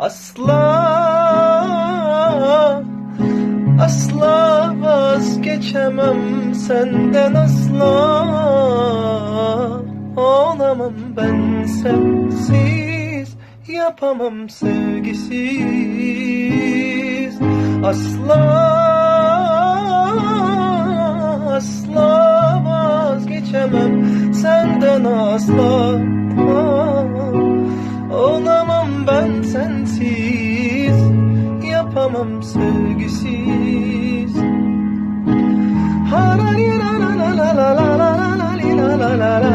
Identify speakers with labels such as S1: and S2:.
S1: Asla, asla vazgeçemem senden, asla olamam ben sensiz, yapamam sevgisiz. Asla, asla vazgeçemem senden, asla olamam ben sensiz, yapamam sevgisiz. Ha la la la la la la la la la la la la la.